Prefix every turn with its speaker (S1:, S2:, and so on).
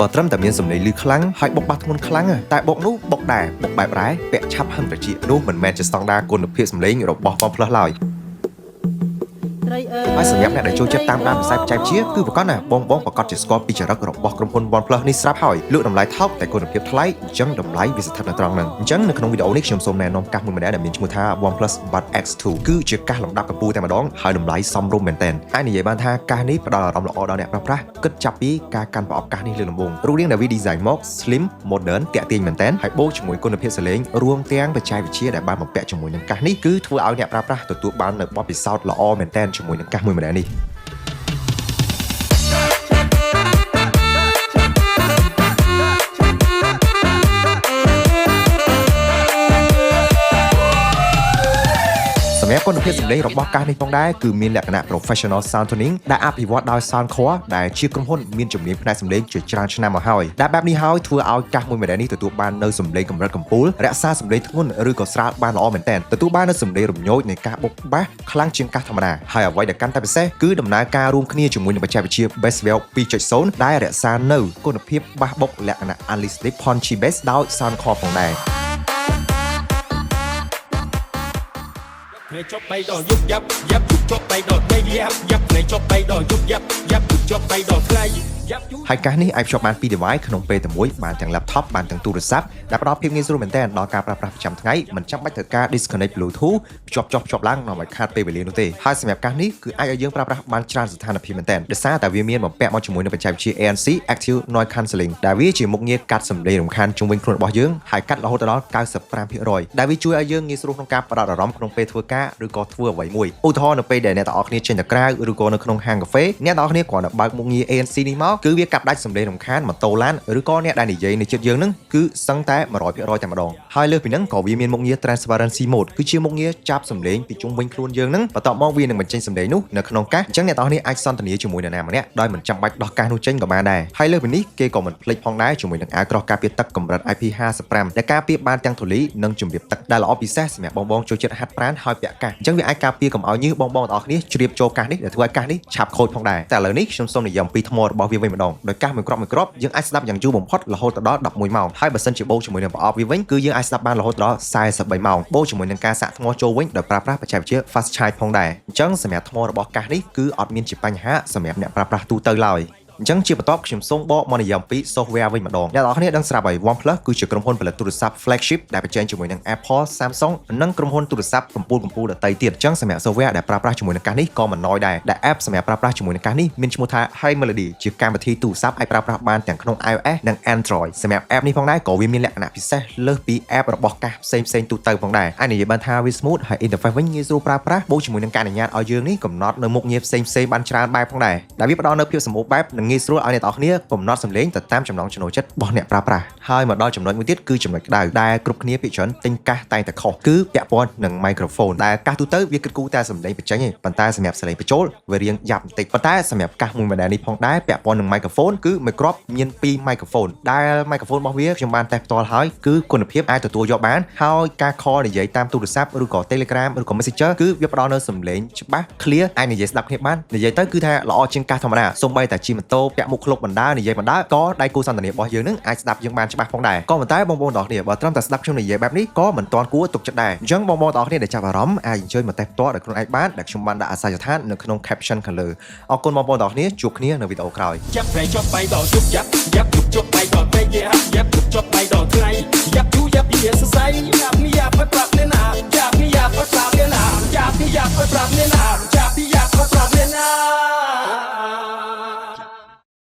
S1: បើត្រឹមតែមានសម្លេងលឺខ្លាំងហើយបុកបាត់ធ្ងន់ខ្លាំងតែបុកនោះបុកដែរបុកបែបរ៉ែពាក់ឆាប់ហឹងត្រជានោះមិនមែនជាស្តង់ដារគុណភាពសម្លេងរបស់OnePlusឡើយហើយសម្រាប់អ្នកដែលចូលចិត្តតាមដានវិស័យបច្ចេកវិទ្យាគឺប្រកាសណាបងប្រកាសជាស្គាល់ពីចរិតរបស់ក្រុមហ៊ុន OnePlus នេះស្រាប់ហើយលក់តម្លៃថោកតែគុណភាពថ្លៃអញ្ចឹងតម្លៃវាស្ថិតនៅត្រង់ហ្នឹងអញ្ចឹងនៅក្នុងវីដេអូនេះខ្ញុំសូមណែនាំកាសមួយម្នាក់ដែលមានឈ្មោះថា OnePlus Buds X2 គឺជាកាសលំដាប់កម្ពស់តែម្ដងហើយតម្លៃសមរម្យមែនទែនអាចនិយាយបានថាកាសនេះផ្ដល់អារម្មណ៍ល្អដល់អ្នកប្រើប្រាស់គិតចាប់ពីការកាន់ប្រអប់កាសនេះលើដំបូងរូបរាងដែលវា design មក slim modern ទាក់ទាញមែនទែនហើយបូកជាមួយគុណភាពសលេងរួមទាំងបច្ចេកវិទ្យាដែលបានបំពាក់ជាមួយនឹងកាសនេះគឺធ្វើឲ្យអ្នកប្រើប្រាស់ទទួលបាននូវបទពិសោធន៍ល្អមែនទែនជាមួយនឹងកាសមួយម្នាក់នេះសម្រាប់គុណភាពសម្លេងរបស់កាសនេះផងដែរគឺមានលក្ខណៈ professional sound tuning ដែលអភិវឌ្ឍដោយ Soundcore ដែលជាក្រុមហ៊ុនមានជំនាញផ្នែកសម្លេងជាច្រើនឆ្នាំមកហើយដែលបែបនេះហើយធ្វើឲ្យកាសមួយម្នាក់នេះទទួលបាននូវសម្លេងកម្រិតកំពូលរក្សាសម្លេងធ្ងន់ឬក៏ស្រាលបានល្អមែនទែនទទួលបាននូវសម្លេងរំញោចនៃការបុកបាសខ្លាំងជាងកាសធម្មតាហើយអ្វីដែលកាន់តែពិសេសគឺដំណើរការរួមគ្នាជាមួយនឹងបច្ចេកវិទ្យា Basswell 2.0 ដែលរក្សានូវគុណភាពបាសបុកលក្ខណៈ Unlisted Punchy Bass ដោយ Soundcore ផងដែរ
S2: ngày chóp bay đò giúp dấp dấp chóp bay đò ngay dấp dấp ngày chóp bay đò giúp dấp dấp chóp bay đò ngay
S1: ហើយកាសនេះអាចភ្ជាប់បានពី device ក្នុងពេលតែមួយបានទាំង laptop បានទាំងទូរស័ព្ទដែលផ្ដល់ភាពងាយស្រួលមែនទែនដល់ការប្រើប្រាស់ប្រចាំថ្ងៃមិនចាំបាច់ត្រូវការ disconnect Bluetooth ភ្ជាប់ឡើងនាំឲ្យខាតពេលវេលានោះទេហើយសម្រាប់កាសនេះគឺអាចឲ្យយើងប្រើប្រាស់បានច្រើនស្ថានភាពមែនទែនដោយសារតែវាមានបំពាក់មកជាមួយនឹងបច្ចេកវិទ្យា ANC Active Noise Cancelling ដែលវាជាមុខងារកាត់សម្លេងរំខានជុំវិញខ្លួនរបស់យើងហើយកាត់រហូតដល់ 95% ដែលវាជួយឲ្យយើងងាយស្រួលក្នុងការផ្ដោតអារម្មណ៍ក្នុងពេលធ្វើការឬក៏ធ្វើអ្វីមួយឧទាហរណ៍នៅពេលដែលអ្នកទាំងអស់គ្នាចេញទៅក្រៅឬក៏នៅក្នុងហាងកាហ្វេអ្នកទាំងអស់គ្នាគ្រាន់តែបើកមុខងារ ANC នេះមកគឺវាកាត់ដាច់សម្លេងរំខានម៉ូតូឡានឬក៏អ្នកដែលនិយាយនៅជិតយើងនឹងគឺសឹងតែ 100% តែម្ដងហើយលើសពីហ្នឹងក៏វាមានមុខងារ Transparency Mode គឺជាមុខងារចាប់សម្លេងពីជុំវិញខ្លួនយើងនឹងបន្ទាប់មកវានឹងបញ្ចេញសម្លេងនោះនៅក្នុងកាសអញ្ចឹងអ្នកទាំងអស់គ្នាអាចសន្ទនាជាមួយនរណាម្នាក់ដោយមិនចាំបាច់ដោះកាសនោះចេញក៏បានដែរហើយលើសពីនេះគេក៏មិនភ្លេចផងដែរជាមួយនឹងអាវក្រោះការពារទឹកកម្រិត IP55 ដែលការពារបានទាំងធូលីនិងជំរាបទឹកដែលល្អពិសេសសម្រាប់បងចូលចិត្តហាត់ប្រាណហើយពាក់កាសអញ្ចឹងវាអាចការពារកុំឲ្យញើសបងទាំងអស់គ្នាជ្រាបចូលកាសនេះដែលធ្វើឲ្យកាសនេះឆាប់ខូចផងដែរតែឥឡូវនេះខ្ញុំសូមនិយាយអំពីថ្មរបស់វាវិញម្ដងដោយកាសមួយគ្រាប់យើងអាចស្ដាប់យ៉ាងយូរបំផុតរហូតដល់11ម៉ោងហើយបើសិនជាបូកជាមួយនឹងប្រអប់វាវិញគឺយើងអាចស្ដាប់បានរហូតដល់43ម៉ោងបូកជាមួយនឹងការសាកថ្មចូលវិញដោយប្រើប្រាស់បច្ចេកវិទ្យា Fast Charge ផងដែរអញ្ចឹងសម្រាប់ថ្មរបស់កាសនេះគឺអត់មានជាបញ្ហាសម្រាប់អ្នកប្រើប្រាស់ទូទៅឡើយអញ្ចឹងជាបន្ទាប់ខ្ញុំសូមបកមកនិយាយអំពី software វិញម្ដងអ្នកនរគ្នាដឹងស្រាប់ហើយ OnePlus គឺជាក្រុមហ៊ុនផលិតទូរស័ព្ទ flagship ដែលប្រជែងជាមួយនឹង Apple, Samsung និងក្រុមហ៊ុនទូរស័ព្ទកំពូលដទៃទៀតអញ្ចឹងសម្រាប់ software ដែលប្រើប្រាស់ជាមួយនឹងកាសនេះក៏មិនណយដែរដែល app សម្រាប់ប្រើប្រាស់ជាមួយនឹងកាសនេះមានឈ្មោះថា Hi Melody ជាកម្មវិធីទូរស័ព្ទអាចប្រើប្រាស់បានទាំងក្នុង iOS និង Android សម្រាប់ app នេះផងដែរក៏វាមានលក្ខណៈពិសេសលើសពី app របស់កាសផ្សេងទូទៅផងដែរអាចនិយាយបានថាវា smooth ហើយ interface វិញងាយស្រួលប្រើប្រាស់បូកជាមួយនឹងការអនុញ្ញាតឲ្យយើងនេះកំណត់នៅមុខងារផ្សេងបានច្រើនបែបផងដែរដែលវាផ្ដល់នូវភាពសម្បូរបែបនិងងាយស្រួលឲ្យអ្នកទាំងអស់គ្នាកំណត់សម្លេងទៅតាមចំណង់ចំណូលចិត្តរបស់អ្នកប្រើប្រាស់ហើយមកដល់ចំណុចមួយទៀតគឺចំណុចក្តៅដែលគ្រប់គ្នាភាគច្រើនទិញកាសតែងតែខុសគឺពាក់ព័ន្ធនឹង microphone ដែលកាសទូទៅវាគិតគូរតែសម្លេងបញ្ចេញទេប៉ុន្តែសម្រាប់សម្លេងបញ្ចូលវារៀងយ៉ាប់បន្តិចប៉ុន្តែសម្រាប់កាសមួយម្នាក់នេះផងដែរពាក់ព័ន្ធនឹង microphone គឺមួយគ្រាប់មាន2 microphone ដែល microphone របស់វាខ្ញុំបានតេស្តផ្ទាល់ហើយគឺគុណភាពអាចទទួលយកបានហើយការ call និយាយតាមទូរស័ព្ទឬក៏ Telegram ឬក៏ Messenger គឺវាផ្ដល់នូវសម្លេងច្បាស់ clear អាចនិយាយស្ដាប់គ្នាបាននិយាយទៅគឺថាល្អជាងកាសធម្មតាសូម្បីតែជិះម៉ូតូពាក់មុខឃ្លុកបណ្ដានិយាយបណ្ដាក៏ដៃគូសន្ទនារបស់យើងនឹងអាចស្ដាប់យើងបានច្បាស់ផងដែរក៏ប៉ុន្តែបងប្អូនទាំងអស់គ្នាបើត្រឹមតែស្ដាប់ខ្ញុំនិយាយបែបនេះក៏មិនទាន់គួរទុកចិត្តដែរអញ្ចឹងបងប្អូនទាំងអស់គ្នាដែលចាប់អារម្មណ៍អាចអញ្ជើញមកតេស្តផ្ទាល់ដោយខ្លួនឯងបានដែលខ្ញុំបានដាក់អាសយដ្ឋាននៅក្នុង caption ខាងលើអរគុណបងប្អូនទាំងអស់គ្នាជួបគ្នានៅវីដេអូក្រោយ
S2: ចាប់ play ចុះbay đò giúp dấp dấp chóp bay đò